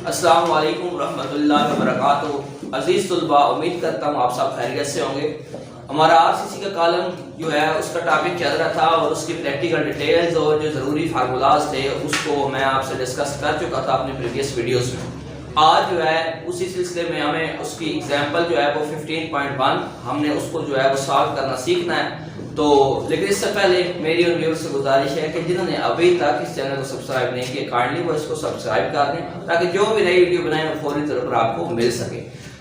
अस्सलाम वालेकुम रहमतुल्लाहि व बरकातुहू। अजीज़ तुलबा, उम्मीद करता हूँ आप सब खैरियत से होंगे। हमारा आरसीसी का कॉलम जो है उसका टॉपिक चल रहा था और उसकी प्रैक्टिकल डिटेल्स और जो ज़रूरी फार्मूलाज थे उसको मैं आपसे डिस्कस कर चुका था अपने प्रीवियस वीडियोस में। आज जो है उसी सिलसिले में हमें उसकी एग्जाम्पल जो है वो 15.1 हमने उसको जो है वो सॉल्व करना सीखना है। तो लेकिन इससे पहले मेरी और व्यूअर्स से गुजारिश है कि जिन्होंने अभी तक इस चैनल को सब्सक्राइब नहीं किया काइंडली वो इसको सब्सक्राइब कर दें ताकि जो भी नई वीडियो बनाए वो फौरी तौर पर आपको मिल सके।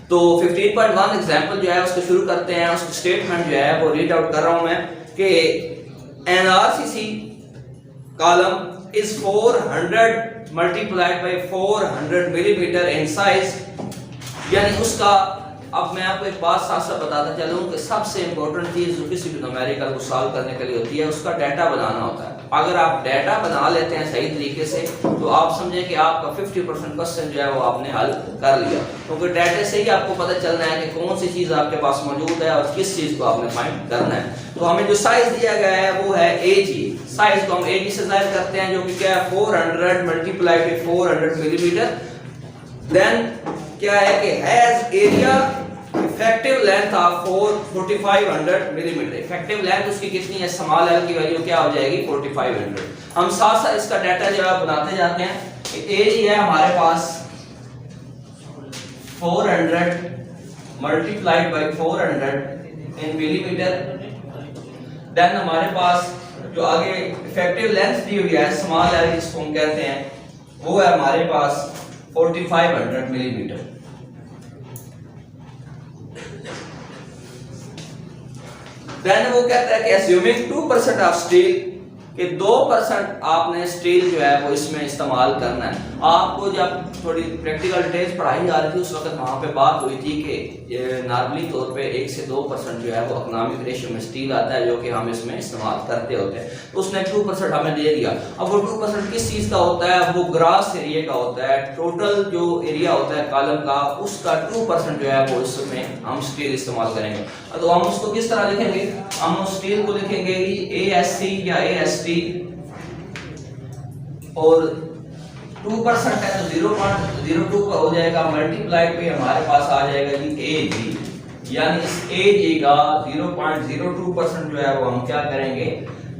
तो 15.1 एग्जाम्पल जो है उसको शुरू करते हैं। उसका स्टेटमेंट जो है वो रीड आउट कर रहा हूँ मैं कि an RCC column is 400 multiplied by 400 millimetre in size, यानी उसका अब मैं आपको एक बात साथ साथ बताता चलूं कि सबसे इंपॉर्टेंट चीज जो किसी भी न्यूमेरिकल को सॉल्व करने के लिए होती है उसका डाटा बनाना होता है। अगर आप डाटा बना लेते हैं सही तरीके से तो आप समझें कि आपका 50% क्वेश्चन जो है वो आपने हल कर लिया, क्योंकि डाटे से ही आपको पता चलना है कि कौन सी चीज आपके पास मौजूद है और किस चीज को आपने फाइंड करना है। तो हमें जो साइज दिया गया है वो है एजी। साइज को हम एजी से जाहिर करते हैं जो कि क्या है 400 मल्टीप्लाई बाई 400 मिलीमीटर। देन क्या है कि has area effective length of 4500 millimetre. Effective length उसकी कितनी है, स्मॉल एल की वैल्यू क्या हो जाएगी 4500। हम साथ साथ इसका डाटा जो है बनाते जाते हैं। एज है हमारे पास 400 multiplied by 400 in millimetre. Then हमारे पास जो आगे इफेक्टिव लेंथ दी हुई है स्मॉल एल जिसको हम कहते हैं वो है हमारे पास 4500 मिलीमीटर। देन वो कहता है कि assuming 2% ऑफ स्टील कि 2% आपने स्टील जो है वो इसमें इस्तेमाल करना है। आपको जब थोड़ी प्रैक्टिकल डिटेल्स पढ़ाई जा रही थी उस वक्त वहां पे बात हुई थी कि नॉर्मली तौर पे 1 से 2% जो है वो इकोनॉमिक रेशियो में स्टील आता है जो कि हम इसमें इस्तेमाल करते होते हैं। तो उसने 2% हमें दे दिया। अब वो 2% किस चीज का होता है, वो ग्रास एरिया का होता है। टोटल जो एरिया होता है कॉलम का उसका 2% जो है वो इसमें हम स्टील इस्तेमाल करेंगे। तो हम उसको किस तरह लिखेंगे, हम उस स्टील को लिखेंगे ASC या AST और 2% है तो 0.02 का हो जाएगा मल्टीप्लाइड पे हमारे पास आ जाएगा जी AG, यानी इस AG का 0.02% जो है वो हम क्या करेंगे,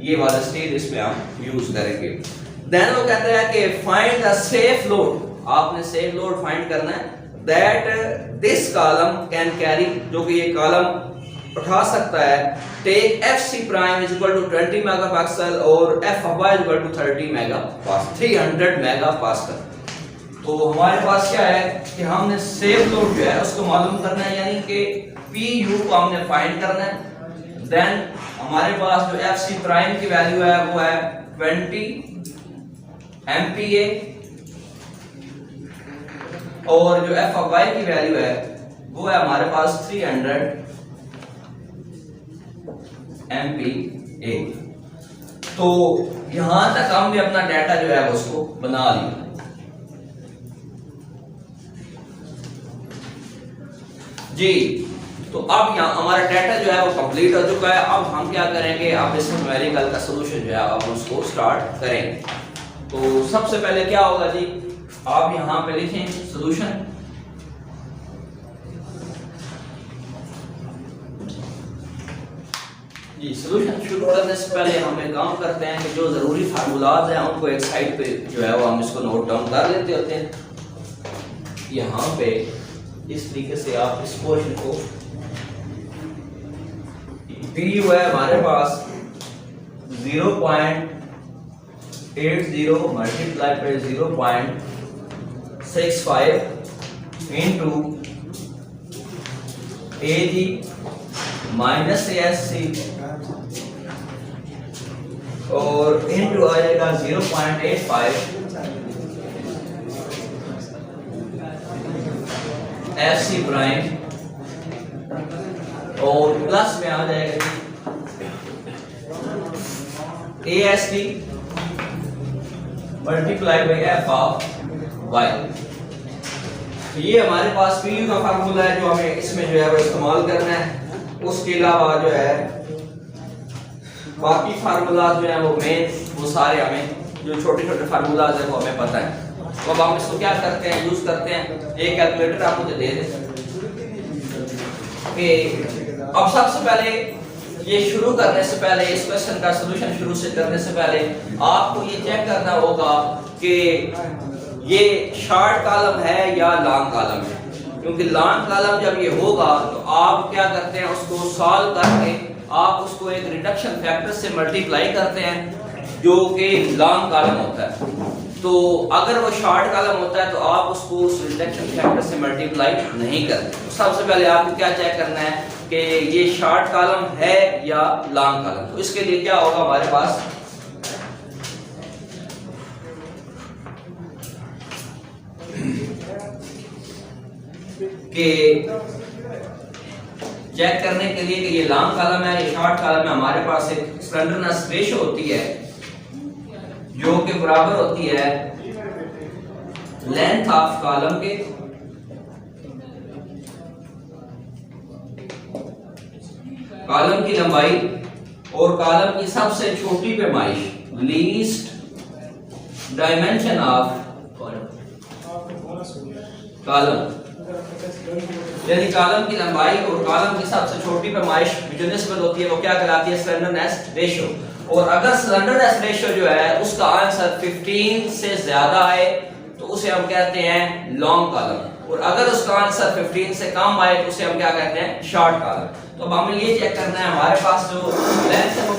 ये वाला स्टील इसमें हम यूज करेंगे। देन वो कहता है कि फाइंड द सेफ लोड। आपने सेफ लोड फाइंड करना है that this column can carry, जो कि ये कॉलम उठा सकता है। Take FC prime is equal to 20 megapascal और FY is equal to 30 megapascal 300 megapascal. तो हमारे पास क्या है कि हमने सेफ लोड जो है उसको मालूम करना है, यानी कि PU को हमने फाइंड करना है। देन हमारे पास जो FC प्राइम की वैल्यू है वो है 20 MPa और जो FY की वैल्यू है वो है हमारे पास 300 MPa। तो यहां तक हमने अपना डाटा जो है उसको बना लिया। जी तो अब यहाँ हमारा डाटा जो है वो कंप्लीट हो चुका है। अब हम क्या करेंगे, अब इस न्यूमेरिकल का सॉल्यूशन जो है अब हम उसको स्टार्ट करेंगे। तो सबसे पहले क्या होगा जी, आप यहाँ पे लिखें सॉल्यूशन। जी सॉल्यूशन शुरू करने से पहले हम एक काम करते हैं कि जो जरूरी फार्मूलाज हैं उनको एक साइड पे जो है वो हम इसको नोट डाउन कर लेते होते हैं। यहाँ पे इस तरीके से आप इस क्वेश्चन को दी हुआ है हमारे पास 0.80 multiply by 0.65 into AG minus ASC और इंटू आ जाएगा 0.85 FC प्राइम और प्लस में आ जाएगा AST multiply by F of Y। ये हमारे पास PU का फार्मूला है जो हमें इसमें जो है वो इस्तेमाल करना है। उसके अलावा जो है बाकी फार्मूला जो है वो मेन वो सारे हमें जो छोटे छोटे फार्मूलाज है वो हमें पता है। तो अब हम इसको क्या करते हैं, यूज करते हैं। एक कैलकुलेटर आप मुझे दे दें कि अब सबसे पहले ये शुरू करने से पहले, इस क्वेश्चन का सॉल्यूशन शुरू से करने से पहले आपको ये चेक करना होगा कि ये शॉर्ट कॉलम है या लॉन्ग कॉलम है। क्योंकि लॉन्ग कॉलम जब ये होगा तो आप क्या करते हैं, उसको सॉल्व करके आप उसको एक रिडक्शन फैक्टर से मल्टीप्लाई करते हैं जो कि लॉन्ग कॉलम होता है। तो अगर वो शॉर्ट कॉलम होता है तो आप उसको उस रिडक्शन फैक्टर से मल्टीप्लाई नहीं करते। तो सबसे पहले आपको क्या चेक करना है कि ये शॉर्ट कॉलम है या लॉन्ग कॉलम। तो इसके लिए क्या होगा, हमारे पास कि चेक करने के लिए कि ये लॉन्ग कॉलम है या शॉर्ट कॉलम है, हमारे पास एक स्लेंडरनेस रेशियो होती है जो कि बराबर होती है लेंथ ऑफ कॉलम के कॉलम की लंबाई और कॉलम की सबसे छोटी पैमाइश, लीस्ट डायमेंशन ऑफ कॉलम, यानी कॉलम की लंबाई और कॉलम की सबसे छोटी पैमाइश जो निस्बत होती है वो क्या कहलाती है, स्लेंडरनेस रेशियो। और अगर स्लेंडरनेस रेशियो जो है उसका आंसर 15 से ज्यादा आए तो उसे हम कहते हैं लॉन्ग कॉलम, और अगर उसका आंसर 15 से कम आए तो उसे हम क्या कहते हैं, शॉर्ट कॉलम। तो अब हमें ये चेक करना है, हमारे पास जो लेंथ है वो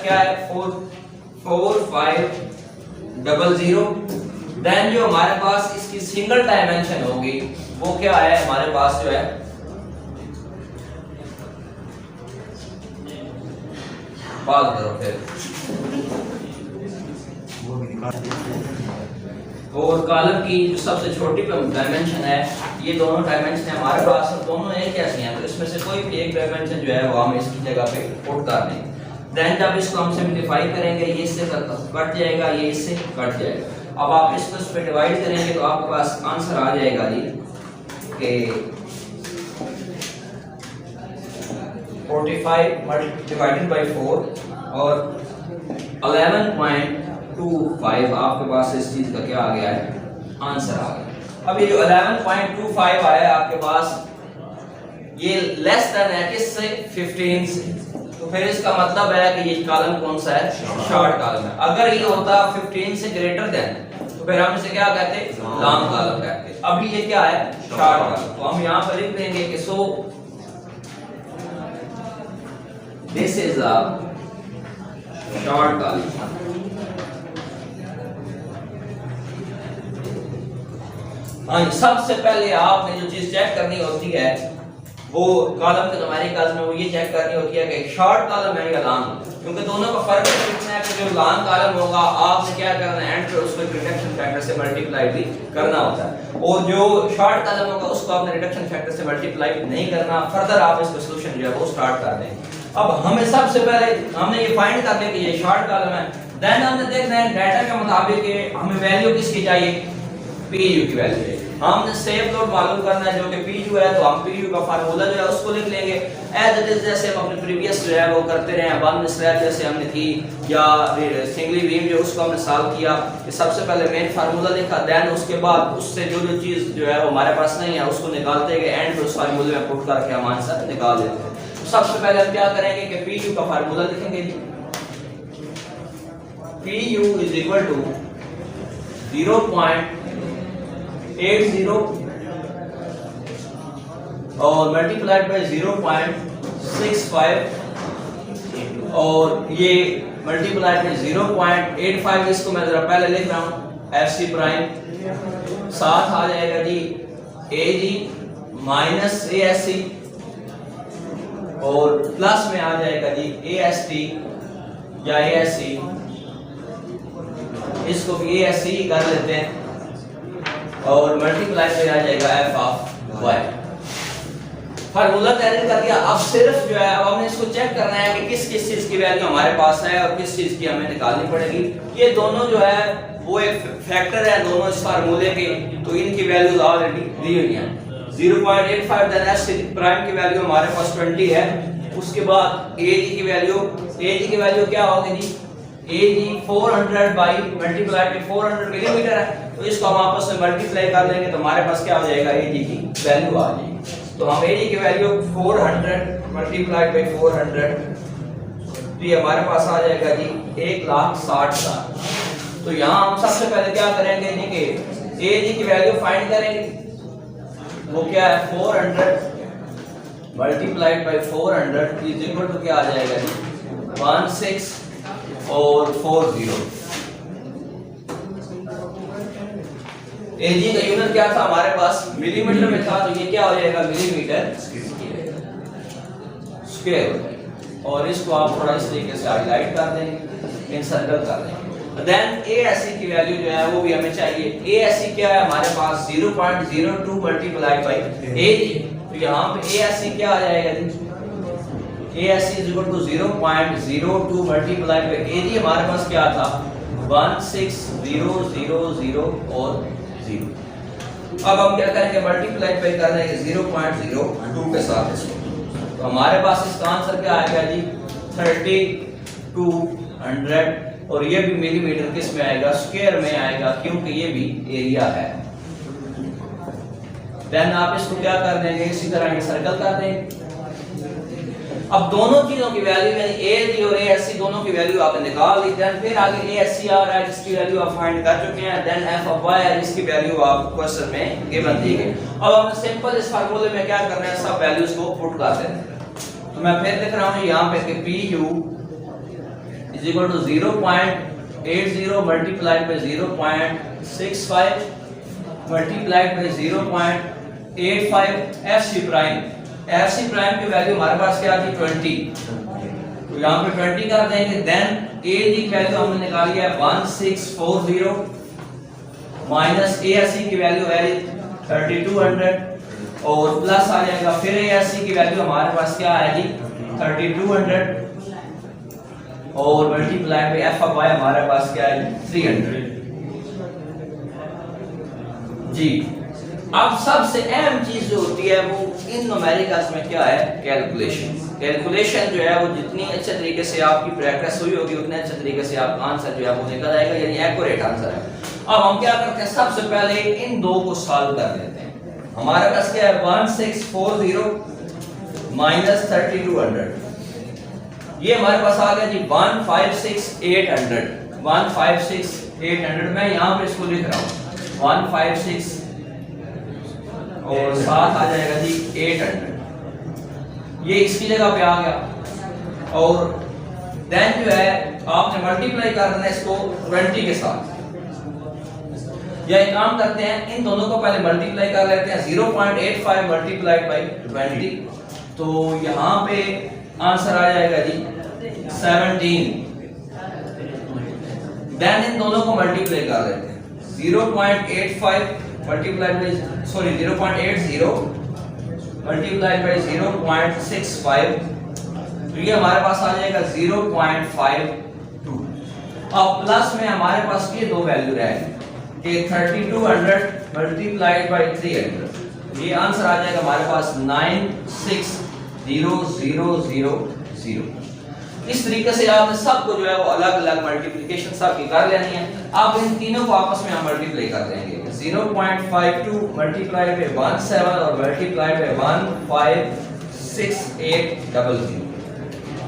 क्या है 4500। देन जो हमारे पास इसकी सिंगल डायमेंशन होगी वो क्या है, हमारे पास जो है बात करो फिर, और कॉलम की जो सबसे छोटी डायमेंशन है, ये दोनों डायमेंशन है हमारे पास, और दोनों एक जैसी हैं, तो इसमें से कोई भी एक डायमेंशन जो है वो हम इसकी जगह पे पुट कर देंगे। देन जब इसको हम सिंपलीफाई करेंगे, ये इससे कट जाएगा, ये इससे कट जाएगा। अब आप इसको इस पे डिवाइड करेंगे तो आपके पास आंसर आ जाएगा जी कि 45 डिवाइडेड बाय 4 और 11.25 आपके पास इस चीज का क्या आ गया है, आंसर आ गया। अब ये जो 11.25 आया है आपके पास, ये लेस देन है किससे, 15 से, तो फिर इसका मतलब है कि ये कॉलम कौन सा है, शॉर्ट कॉलम है। अगर ये होता 15 से ग्रेटर देन तो फिर हम इसे क्या कहते, लॉन्ग कॉलम कहते। अभी ये क्या है, शॉर्ट कॉलम, तो हम यहां पर लिख देंगे कि so this is a short column. हाँ, सबसे पहले आपने जो चीज चेक करनी होती है वो कॉलम के न्यूमेरिकल्स में वो ये चेक करनी होती है कि शॉर्ट कॉलम है या लॉन्ग, क्योंकि दोनों का फर्क इतना है कि जो लॉन्ग कॉलम होगा आपने क्या करना है, एंड पे उसको रिडक्शन फैक्टर से मल्टीप्लाई भी करना होता है, और जो शॉर्ट कॉलम होगा उसको आपने रिडक्शन फैक्टर से मल्टीप्लाई नहीं करना। फर्दर आप इसका सॉल्यूशन जो है वो स्टार्ट कर देंगे। अब हमें सबसे पहले हमने ये फाइंड कर लिया कि ये शॉर्ट कॉलम है, देन हमने देखना है डाटा के मुताबिक हमें वैल्यू किसकी चाहिए, पीयू की वैल्यू है। हमने सेव लोड मालूम करना है जो कि पीयू है, तो हम पीयू का फार्मूला जो है उसको लिख लेंगे एज इट इज, जैसे हम अपने प्रीवियस जो है वो करते रहे हैं। वन स्लैब जैसे हमने थी या सिंगली बीम जो उसको हमने सॉल्व किया, सबसे पहले मेन फार्मूला लिखा, देन उसके बाद उससे जो जो चीज जो है वो हमारे पास नहीं है उसको निकालते गए, एंड उस फार्मूले में पुट करके हम आंसर निकाल देते हैं। तो सबसे पहले हम क्या करेंगे कि पीयू का फार्मूला लिखेंगे जी, पीयू इज इक्वल टू 0.80 और मल्टीप्लाइड बाय 0.65 और ये मल्टीप्लाइड बाय 0.85, इसको मैं जरा पहले लिख रहा हूं एफसी प्राइम, साथ आ जाएगा जी एजी माइनस एएससी और प्लस में आ जाएगा जी एएसटी या एएससी, इसको भी एएससी कर लेते हैं, और मल्टीप्लाई पे आ जाएगा एफ ऑफ वाई। फार्मूला तैयार कर दिया। अब सिर्फ जो है अब हमने इसको चेक करना है कि किस किस चीज की वैल्यू हमारे पास है और किस चीज की हमें निकालनी पड़ेगी। ये दोनों जो है वो एक फैक्टर है दोनों इस फार्मूले के, तो इनकी वैल्यूज ऑलरेडी दी हुई हैं। 0.85 देन एस प्राइम की वैल्यू हमारे पास 20 है। उसके बाद एजी की वैल्यू क्या होगी जी, एजी 400 बाई मल्टीप्लाई बाय 400 मिलीमीटर है, तो इसको हम आपस में मल्टीप्लाई कर लेंगे तो हमारे पास क्या हो जाएगा, एजी की वैल्यू आ जाएगी। तो हम एजी की वैल्यू 400 मल्टीप्लाइड बाई 400, तो ये हमारे पास आ जाएगा जी 1,60,000। तो यहाँ हम सबसे पहले क्या करेंगे जी कि एजी की वैल्यू फाइंड करेंगे, वो क्या है 400 multiplied by 400 is equal to क्या आ जाएगा जी 16 और 40। एजी का यूनिट क्या था हमारे पास, मिलीमीटर में था, तो ये क्या हो जाएगा मिलीमीटर स्क्वायर। और इसको आप थोड़ा इस तरीके से हाईलाइट कर देंगे, इंसर्कल कर देंगे। देन एएससी की वैल्यू जो है वो भी हमें चाहिए। एएससी क्या है हमारे पास 0.02 मल्टीप्लाइड बाई एजी, तो यहाँ पे एएससी क्या आ जाएगा जी, ASC is equal to 0.02 multiplied by AG हमारे पास क्या था 16000 और 0। अब हम क्या करेंगे, मल्टीप्लाई पे कर देंगे 0.02 के साथ इसको, तो हमारे पास इसका आंसर क्या आएगा जी 3200, और ये भी मिलीमीटर किस में आएगा, स्क्वायर में आएगा, क्योंकि ये भी एरिया है। देन आप इसको क्या कर देंगे, इसी तरह सर्कल कर देंगे। अब दोनों चीजों की वैल्यू यानी एजी और एएससी दोनों की वैल्यू आपने निकाल ली। देन फिर आगे एएससी आ रहा है जिसकी वैल्यू आप फाइंड कर चुके हैं। देन एफ ऑफ वाई है जिसकी वैल्यू आप क्वेश्चन में गिवन दी गई। अब हमें सिंपल इस फार्मूले में क्या करना है, सब वैल्यूज को पुट कर देना है। तो मैं फिर लिख रहा हूं यहां पे कि PU is equal to 0.80 multiplied by 0.65 multiplied by 0.85 FC prime. FC prime की वैल्यू हमारे पास क्या थी 20, तो यहाँ पे 20 कर देंगे। देन AG की वैल्यू हमने निकाली है 1640 माइनस ASC की वैल्यू है 3200 और प्लस आ जाएगा फिर ASC की वैल्यू हमारे पास क्या आएगी 3200 और multiply by F of Y हमारे पास क्या है 300 जी। अब सबसे अहम चीज जो होती है वो इन न्यूमेरिकल्स में क्या है, कैलकुलेशन। कैलकुलेशन जो है वो जितनी अच्छे तरीके से आपकी प्रैक्टिस हुई होगी उतने अच्छे तरीके से आपका आंसर जो है वो निकल आएगा, यानी एक्यूरेट आंसर है। अब हम क्या करते हैं, सबसे पहले इन दो को सॉल्व कर लेते हैं। हमारे पास क्या है 1640 माइनस 3200, ये हमारे पास आ गया जी 156800। 156800 मैं यहाँ पे इसको लिख रहा हूँ 156 और साथ आ जाएगा जी 800, ये इसकी जगह पे आ गया। और देन जो है आपने मल्टीप्लाई करना है इसको 20 के साथ, या एक काम करते हैं इन दोनों को पहले मल्टीप्लाई कर लेते हैं 0.85 मल्टीप्लाइड बाई 20, तो यहाँ पे आंसर आ जाएगा जी 17। देन इन दोनों को मल्टीप्लाई कर लेते हैं 0.85 मल्टीप्लाइड बाय 0.80 मल्टीप्लाइड बाय 0.65, तो ये हमारे पास आ जाएगा 0.52। अब प्लस में हमारे पास ये दो वैल्यू रहेगी कि 3200 मल्टीप्लाइड बाय 300, ये आंसर आ जाएगा हमारे पास 96000। इस तरीके से आपने सबको जो है वो अलग अलग मल्टीप्लिकेशन सब की कर लेनी है। अब इन तीनों को आपस में हम मल्टीप्लाई कर देंगे 0.52 मल्टीप्लाई बाय 17 और मल्टीप्लाई बाय 15680,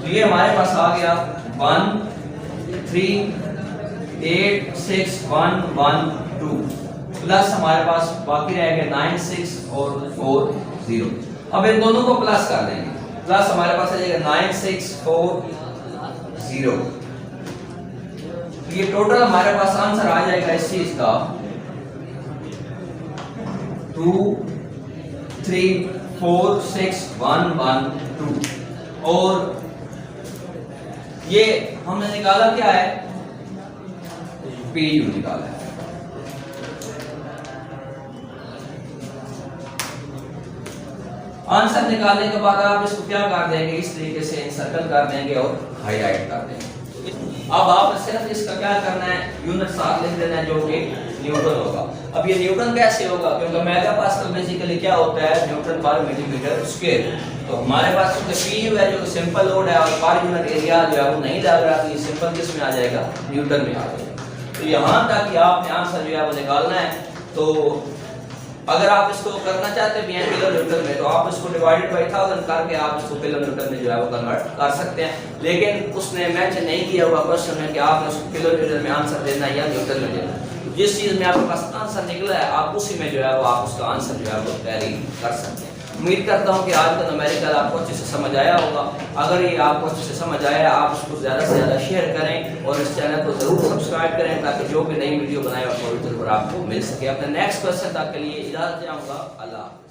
तो ये हमारे पास आ गया 1386112 प्लस हमारे पास बाकी रह गया 96 और 40। अब इन दोनों को प्लस कर देंगे, प्लस हमारे पास आ जाएगा 9640, ये टोटल हमारे पास आंसर आ जाएगा इस चीज का 2346112। और ये हमने निकाला क्या है, PU निकाला है। आंसर निकालने के बाद आप इसको क्या कर देंगे, इस तरीके से सर्कल कर देंगे और हाईलाइट कर देंगे। अब आप सिर्फ इसका क्या करना है, यूनिट साथ लिख देना है जो कि न्यूटन होगा। अब ये न्यूटन कैसे होगा, क्योंकि मेगापास्कल बेसिकली क्या होता है न्यूटन पर मिलीमीटर स्क्वायर। तो हमारे पास PU है जो सिंपल लोड है और पर यूनिट एरिया जो है वो नहीं लग रहा, तो ये सिंपल किस में आ जाएगा, न्यूटन में आ जाएगा। तो यहाँ तक आपने आंसर जो है वो निकालना है। तो अगर आप इसको करना चाहते हैं किलोमीटर में तो आप इसको डिवाइडेड बाई 1000 करके आप इसको किलोमीटर में जो है वो कन्वर्ट कर सकते हैं। लेकिन उसने मेंशन नहीं किया हुआ क्वेश्चन में कि आपने उसको किलोमीटर में आंसर देना है या न्यूटन में देना है। जिस चीज़ में आपके पास आंसर निकला है आप उसी में जो है वो आप उसका आंसर जो है वो तैयारी कर सकते हैं। उम्मीद करता हूँ कि आज का न्यूमेरिकल आपको अच्छे से समझ आया होगा। अगर ये आपको अच्छे से समझ आया आप इसको ज़्यादा से ज़्यादा शेयर करें और इस चैनल को ज़रूर सब्सक्राइब करें ताकि जो भी नई वीडियो बनाए और आपको मिल सके। अपने नेक्स्ट क्वेश्चन तक के लिए इजाज़त चाहूँगा। अल्लाह।